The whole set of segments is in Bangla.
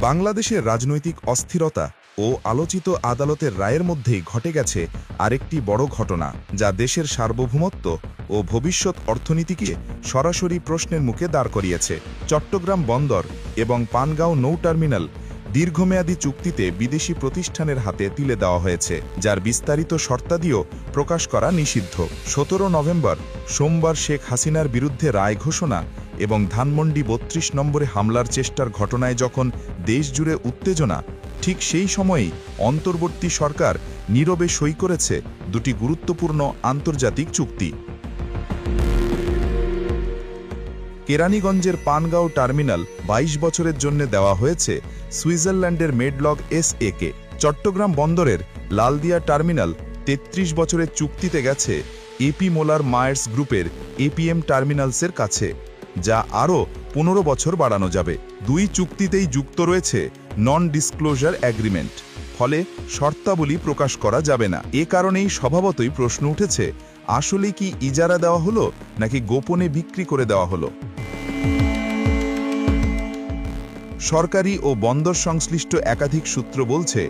বাংলাদেশের রাজনৈতিক অস্থিরতা ও আলোচিত আদালতের রায়ের মধ্যেই ঘটে গেছে আরেকটি বড় ঘটনা, যা দেশের সার্বভৌমত্ব ও ভবিষ্যৎ অর্থনীতিকে সরাসরি প্রশ্নের মুখে দাঁড় করিয়েছে। চট্টগ্রাম বন্দর এবং পানগাঁও নৌ টার্মিনাল দীর্ঘমেয়াদী চুক্তিতে বিদেশি প্রতিষ্ঠানের হাতে তুলে দেওয়া হয়েছে, যার বিস্তারিত শর্তাদিও প্রকাশ করা নিষিদ্ধ। 17 নভেম্বর সোমবার শেখ হাসিনার বিরুদ্ধে রায় ঘোষণা এবং ধানমন্ডি 32 নম্বরে হামলার চেষ্টার ঘটনায় যখন দেশজুড়ে উত্তেজনা, ঠিক সেই সময়েই অন্তর্বর্তী সরকার নীরবে সই করেছে দুটি গুরুত্বপূর্ণ আন্তর্জাতিক চুক্তি। কেরানীগঞ্জের পানগাঁও টার্মিনাল 22 বছরের জন্য দেওয়া হয়েছে সুইজারল্যান্ডের মেডলগ SA-কে। চট্টগ্রাম বন্দরের লালদিয়া টার্মিনাল 33 বছরের চুক্তিতে গেছে এপি মোলার মায়ার্স গ্রুপের APM টার্মিনালসের কাছে, যা আরও 15 বছর বাড়ানো যাবে। দুই চুক্তিতেই যুক্ত রয়েছে নন ডিসক্লোজার অ্যাগ্রিমেন্ট, ফলে শর্তাবলী প্রকাশ করা যাবে না। এ কারণেই স্বভাবতই প্রশ্ন উঠেছে, আসলে কি ইজারা দেওয়া হলো নাকি গোপনে বিক্রি করে দেওয়া হলো? সরকারি ও বন্দর সংশ্লিষ্ট একাধিক সূত্র বলছে,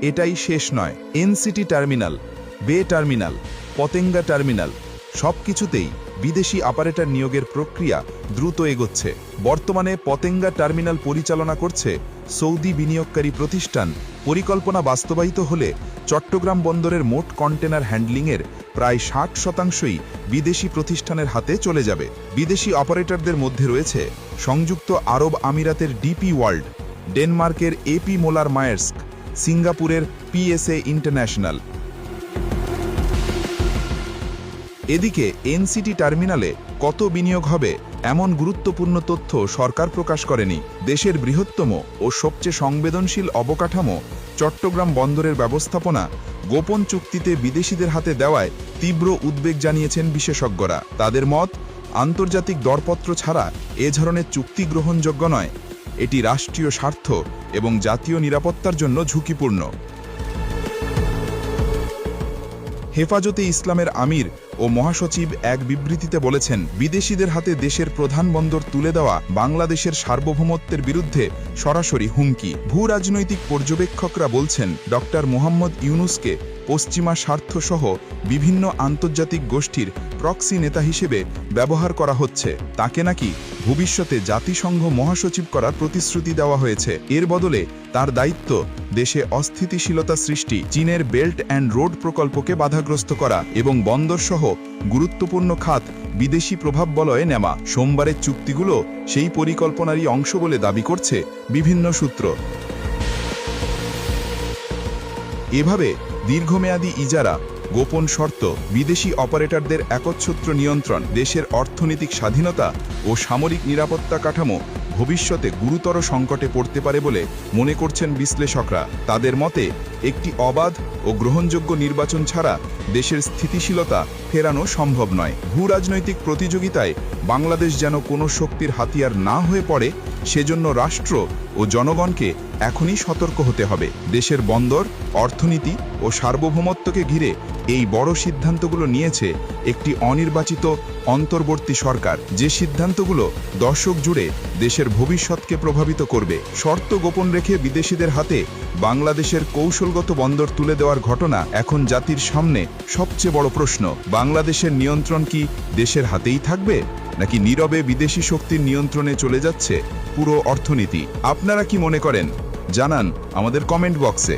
এটাই শেষ নয়। এনসিটি টার্মিনাল, বে টার্মিনাল, পতেঙ্গা টার্মিনাল সবকিছুতেই বিদেশি অপারেটর নিয়োগের প্রক্রিয়া দ্রুত এগোচ্ছে। বর্তমানে পতেঙ্গা টার্মিনাল পরিচালনা করছে সৌদি বিনিয়োগকারী প্রতিষ্ঠান। পরিকল্পনা বাস্তবায়িত হলে চট্টগ্রাম বন্দরের মোট কন্টেনার হ্যান্ডলিংয়ের প্রায় 60% বিদেশি প্রতিষ্ঠানের হাতে চলে যাবে। বিদেশি অপারেটরদের মধ্যে রয়েছে সংযুক্ত আরব আমিরাতের ডিপি ওয়ার্ল্ড, ডেনমার্কের এপি মোলার মায়ার্স্ক, সিঙ্গাপুরের PSA ইন্টারন্যাশনাল। এদিকে এনসিটি টার্মিনালে কত বিনিয়োগ হবে এমন গুরুত্বপূর্ণ তথ্য সরকার প্রকাশ করেনি। দেশের বৃহত্তম ও সবচেয়ে সংবেদনশীল অবকাঠামো চট্টগ্রাম বন্দরের ব্যবস্থাপনা গোপন চুক্তিতে বিদেশিদের হাতে দেওয়ায় তীব্র উদ্বেগ জানিয়েছেন বিশেষজ্ঞরা। তাদের মত, আন্তর্জাতিক দরপত্র ছাড়া এ ধরনের চুক্তি গ্রহণযোগ্য নয়। এটি রাষ্ট্রীয় স্বার্থ এবং জাতীয় নিরাপত্তার জন্য ঝুঁকিপূর্ণ। হেফাজতে ইসলামের আমির ও মহাসচিব এক বিবৃতিতে বলেছেন, বিদেশিদের হাতে দেশের প্রধান বন্দর তুলে দেওয়া বাংলাদেশের সার্বভৌমত্বের বিরুদ্ধে সরাসরি হুমকি। ভূরাজনৈতিক পর্যবেক্ষকরা বলছেন, ডক্টর মোহাম্মদ ইউনুসকে পশ্চিমা স্বার্থসহ বিভিন্ন আন্তর্জাতিক গোষ্ঠীর প্রক্সি নেতা হিসেবে ব্যবহার করা হচ্ছে। তাকে নাকি ভবিষ্যতে জাতিসংঘ মহাসচিব করার প্রতিশ্রুতি দেওয়া হয়েছে। এর বদলে তার দায়িত্ব দেশে অস্থিতিশীলতা সৃষ্টি, চীনের বেল্ট অ্যান্ড রোড প্রকল্পকে বাধাগ্রস্ত করা এবং বন্দরসহ গুরুত্বপূর্ণ খাত বিদেশি প্রভাব বলয়ে নেওয়া। সোমবারের চুক্তিগুলো সেই পরিকল্পনারই অংশ বলে দাবি করছে বিভিন্ন সূত্র। এভাবে দীর্ঘমেয়াদী ইজারা, গোপন শর্ত, বিদেশি অপারেটরদের একচ্ছত্র নিয়ন্ত্রণ, দেশের অর্থনৈতিক স্বাধীনতা ও সামরিক নিরাপত্তা কাঠামো ভবিষ্যতে গুরুতর সংকটে পড়তে পারে বলে মনে করছেন বিশ্লেষকরা। তাদের মতে, একটি অবাধ ও গ্রহণযোগ্য নির্বাচন ছাড়া দেশের স্থিতিশীলতা ফেরানো সম্ভব নয়। ভূরাজনৈতিক প্রতিযোগিতায় বাংলাদেশ যেন কোনো শক্তির হাতিয়ার না হয়ে পড়ে, সেজন্য রাষ্ট্র ও জনগণকে এখনই সতর্ক হতে হবে। দেশের বন্দর, অর্থনীতি ও সার্বভৌমত্বকে ঘিরে এই বড় সিদ্ধান্তগুলো নিয়েছে একটি অনির্বাচিত অন্তর্বর্তী সরকার, যে সিদ্ধান্তগুলো দশক জুড়ে দেশের ভবিষ্যৎকে প্রভাবিত করবে। শর্ত গোপন রেখে বিদেশিদের হাতে বাংলাদেশের কৌশলগত বন্দর তুলে দেওয়ার ঘটনা এখন জাতির সামনে সবচেয়ে বড় প্রশ্ন। বাংলাদেশের নিয়ন্ত্রণ কি দেশের হাতেই থাকবে, নাকি নীরবে বিদেশি শক্তির নিয়ন্ত্রণে চলে যাচ্ছে পুরো অর্থনীতি? আপনারা কি মনে করেন জানান আমাদের কমেন্ট বক্সে।